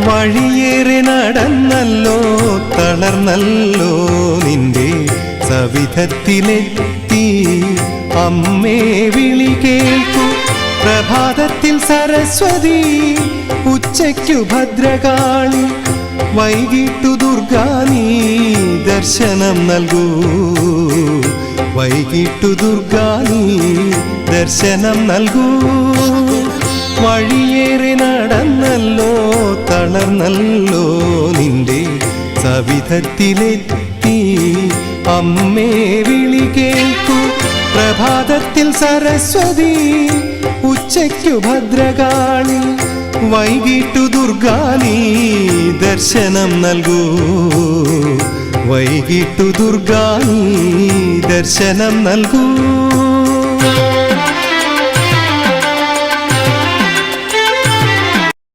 വഴിയേറെ നടന്നല്ലോ തളർന്നല്ലോ നിന്റെ സവിധത്തിലെത്തി അമ്മേ വിളി കേൾക്കൂ. പ്രഭാതത്തിൽ സരസ്വതി, ഉച്ചയ്ക്കു ഭദ്രകാളി, വൈകിട്ടു ദുർഗാ നീ ദർശനം നൽകൂ. വൈകിട്ടു ദുർഗാ നീ ദർശനം നൽകൂ. വഴിയേറെ നടന്നല്ലോ തളർന്നല്ലോ നിന്റെ സവിധത്തിലെത്തി അമ്മേ വിളി കേൾക്കൂ. പ്രഭാതത്തിൽ സരസ്വതി, ഉച്ചയ്ക്കു ഭദ്രകാളി, വൈകിട്ടു ദുർഗാ നീ ദർശനം നൽകൂ. വൈകിട്ടു ദുർഗാ നീ ദർശനം നൽകൂ.